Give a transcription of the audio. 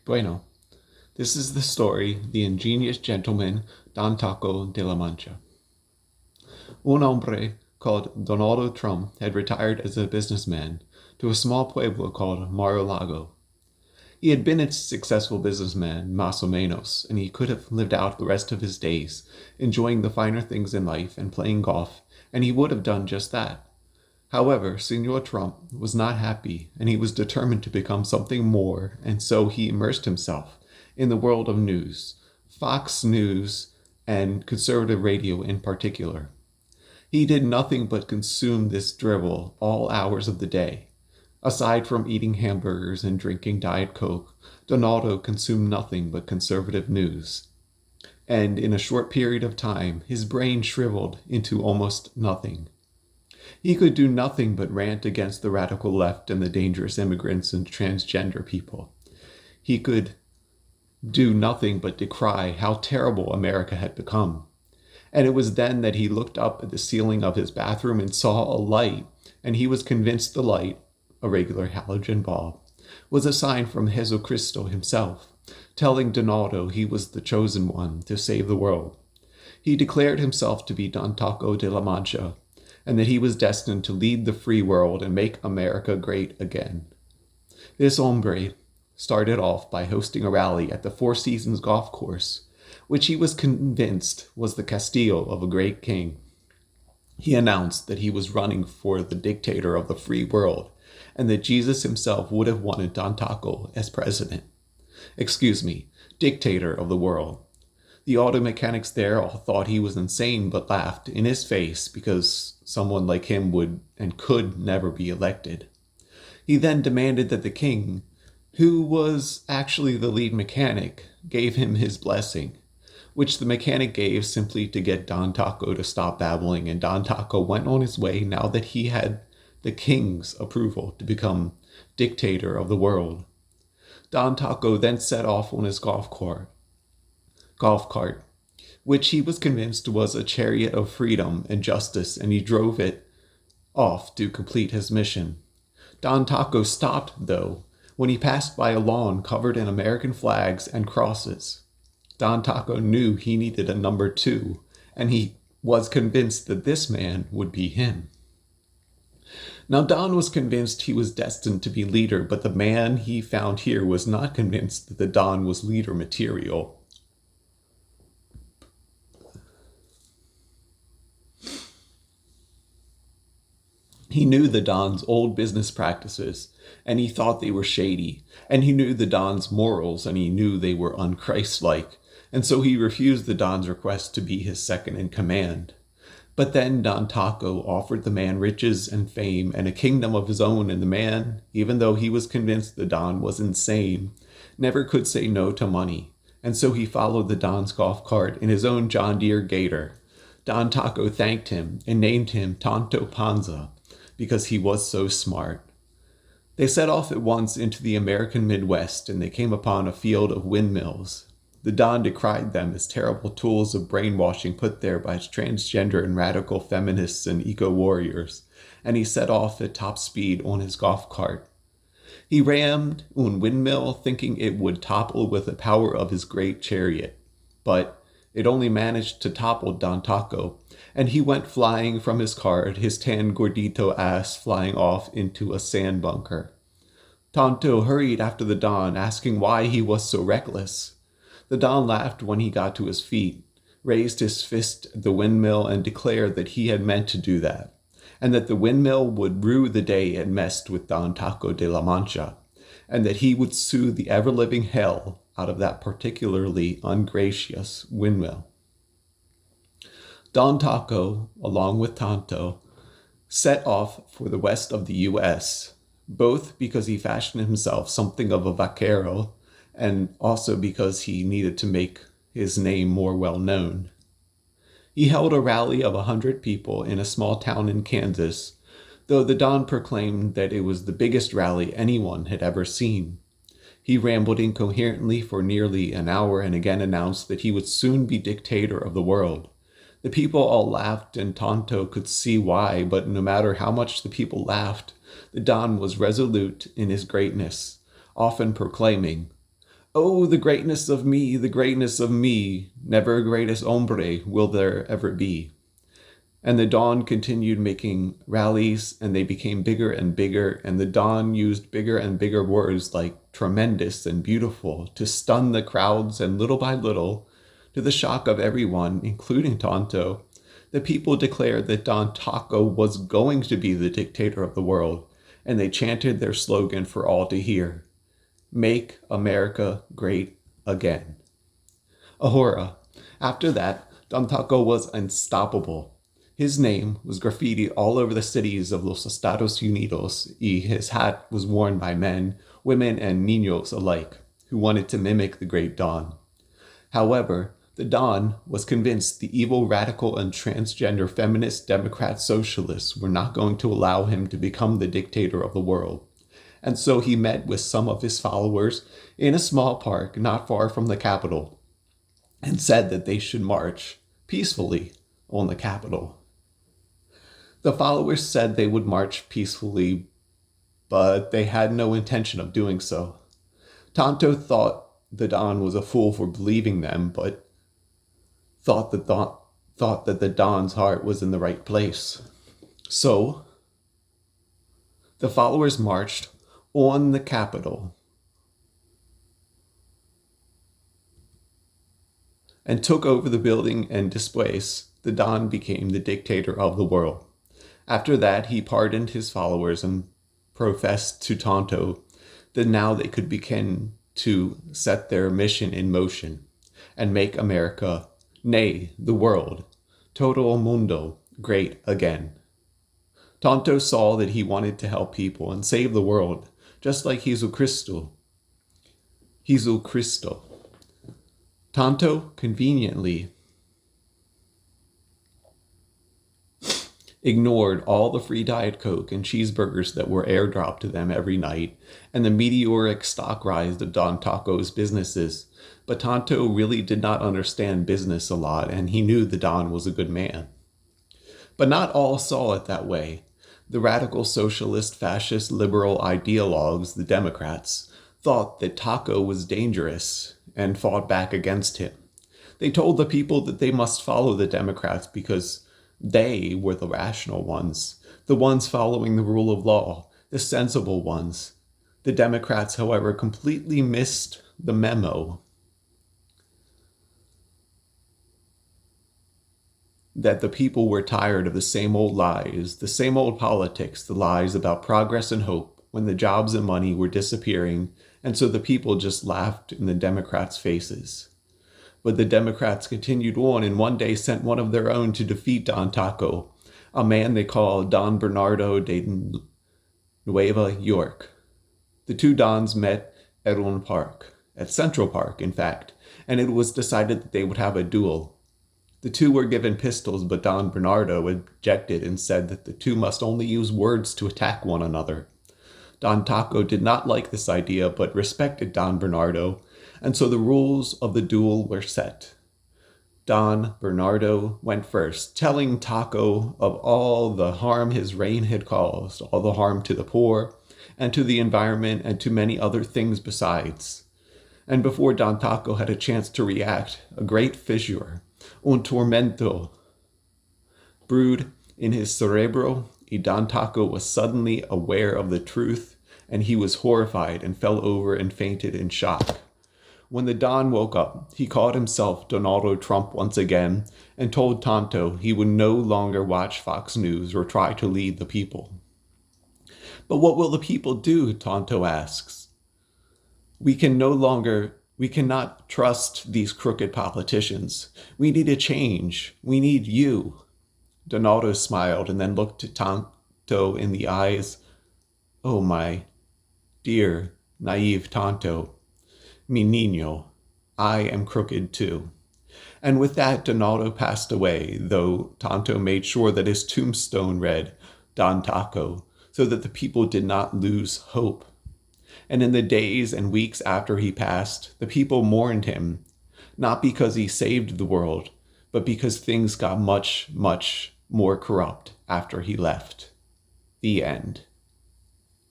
Bueno, this is the story, The Ingenious Gentleman Don Taco de la Mancha. Un hombre called Donaldo Trump had retired as a businessman to a small pueblo called Mar-a-Lago. He had been a successful businessman, más o menos, and he could have lived out the rest of his days, enjoying the finer things in life and playing golf, and he would have done just that. However, Senor Trump was not happy, and he was determined to become something more, and so he immersed himself in the world of news, Fox News, and conservative radio in particular. He did nothing but consume this drivel all hours of the day. Aside from eating hamburgers and drinking Diet Coke, Donaldo consumed nothing but conservative news. And in a short period of time, his brain shriveled into almost nothing. He could do nothing but rant against the radical left and the dangerous immigrants and transgender people. He could do nothing but decry how terrible America had become. And it was then that he looked up at the ceiling of his bathroom and saw a light, and he was convinced the light, a regular halogen bulb, was a sign from Jesucristo himself, telling Donaldo he was the chosen one to save the world. He declared himself to be Don Taco de la Mancha, and that he was destined to lead the free world and make America great again. This hombre started off by hosting a rally at the Four Seasons golf course, which he was convinced was the Castillo of a great king. He announced that he was running for the dictator of the free world, and that Jesus himself would have wanted Don Taco as president. Dictator of the world. The auto mechanics there all thought he was insane but laughed in his face because someone like him would and could never be elected. He then demanded that the king, who was actually the lead mechanic, gave him his blessing, which the mechanic gave simply to get Don Taco to stop babbling, and Don Taco went on his way now that he had the king's approval to become dictator of the world. Don Taco then set off on his golf cart, which he was convinced was a chariot of freedom and justice, and he drove it off to complete his mission. Don Taco stopped, though, when he passed by a lawn covered in American flags and crosses. Don Taco knew he needed a number 2, and he was convinced that this man would be him. Now, Don was convinced he was destined to be leader, but the man he found here was not convinced that the Don was leader material. He knew the Don's old business practices, and he thought they were shady, and he knew the Don's morals, and he knew they were un-Christ-like, and so he refused the Don's request to be his second in command. But then Don Taco offered the man riches and fame and a kingdom of his own, and the man, even though he was convinced the Don was insane, never could say no to money, and so he followed the Don's golf cart in his own John Deere Gator. Don Taco thanked him and named him Tonto Panza, because he was so smart. They set off at once into the American Midwest, and they came upon a field of windmills. The Don decried them as terrible tools of brainwashing put there by transgender and radical feminists and eco-warriors, and he set off at top speed on his golf cart. He rammed un windmill, thinking it would topple with the power of his great chariot, but it only managed to topple Don Taco, and he went flying from his cart, his tan gordito ass flying off into a sand bunker. Tonto hurried after the Don, asking why he was so reckless. The Don laughed when he got to his feet, raised his fist at the windmill, and declared that he had meant to do that, and that the windmill would rue the day it messed with Don Taco de la Mancha, and that he would sue the ever-living hell out of that particularly ungracious windmill. Don Taco, along with Tonto, set off for the west of the U.S., both because he fashioned himself something of a vaquero, and also because he needed to make his name more well known. He held a rally of 100 people in a small town in Kansas, though the Don proclaimed that it was the biggest rally anyone had ever seen. He rambled incoherently for nearly an hour and again announced that he would soon be dictator of the world. The people all laughed, and Tonto could see why, but no matter how much the people laughed, the Don was resolute in his greatness, often proclaiming, Oh, the greatness of me, never greatest hombre will there ever be. And the Don continued making rallies, and they became bigger and bigger, and the Don used bigger and bigger words like tremendous and beautiful to stun the crowds, and little by little, to the shock of everyone, including Tonto, the people declared that Don Taco was going to be the dictator of the world, and they chanted their slogan for all to hear: Make America Great Again. Ahora. After that, Don Taco was unstoppable. His name was graffitied all over the cities of Los Estados Unidos, y his hat was worn by men, women, and niños alike, who wanted to mimic the great Don. However, the Don was convinced the evil radical and transgender feminist Democrat socialists were not going to allow him to become the dictator of the world. And so he met with some of his followers in a small park not far from the capital and said that they should march peacefully on the capital. The followers said they would march peacefully, but they had no intention of doing so. Tonto thought the Don was a fool for believing them, but thought that the Don's heart was in the right place. So, the followers marched on the capital and took over the building and displace. The Don became the dictator of the world. After that, he pardoned his followers and professed to Tonto that now they could begin to set their mission in motion and make America, nay, the world, todo el mundo, great again. Tonto saw that he wanted to help people and save the world, just like Jesucristo. Tonto conveniently ignored all the free Diet Coke and cheeseburgers that were airdropped to them every night, and the meteoric stock rise of Don Taco's businesses. But Tonto really did not understand business a lot, and he knew the Don was a good man. But not all saw it that way. The radical socialist, fascist, liberal ideologues, the Democrats, thought that Taco was dangerous and fought back against him. They told the people that they must follow the Democrats because they were the rational ones, the ones following the rule of law, the sensible ones. The Democrats, however, completely missed the memo that the people were tired of the same old lies, the same old politics, the lies about progress and hope when the jobs and money were disappearing, and so the people just laughed in the Democrats' faces. But the Democrats continued on and one day sent one of their own to defeat Don Taco, a man they called Don Bernardo de Nueva York. The two Dons met at Erwin Park, at Central Park, in fact, and it was decided that they would have a duel. The two were given pistols, but Don Bernardo objected and said that the two must only use words to attack one another. Don Taco did not like this idea, but respected Don Bernardo, and so the rules of the duel were set. Don Bernardo went first, telling Taco of all the harm his reign had caused, all the harm to the poor, and to the environment, and to many other things besides. And before Don Taco had a chance to react, a great fissure, un tormento, brewed in his cerebro, y Don Taco was suddenly aware of the truth, and he was horrified and fell over and fainted in shock. When the Don woke up, he called himself Donald Trump once again and told Tonto he would no longer watch Fox News or try to lead the people. But what will the people do? Tonto asks. We cannot trust these crooked politicians. We need a change. We need you. Donaldo smiled and then looked at Tonto in the eyes. Oh, my dear, naive Tonto. Mi niño, I am crooked too. And with that, Donaldo passed away, though Tonto made sure that his tombstone read, Don Taco, so that the people did not lose hope. And in the days and weeks after he passed, the people mourned him, not because he saved the world, but because things got much, much more corrupt after he left. The end.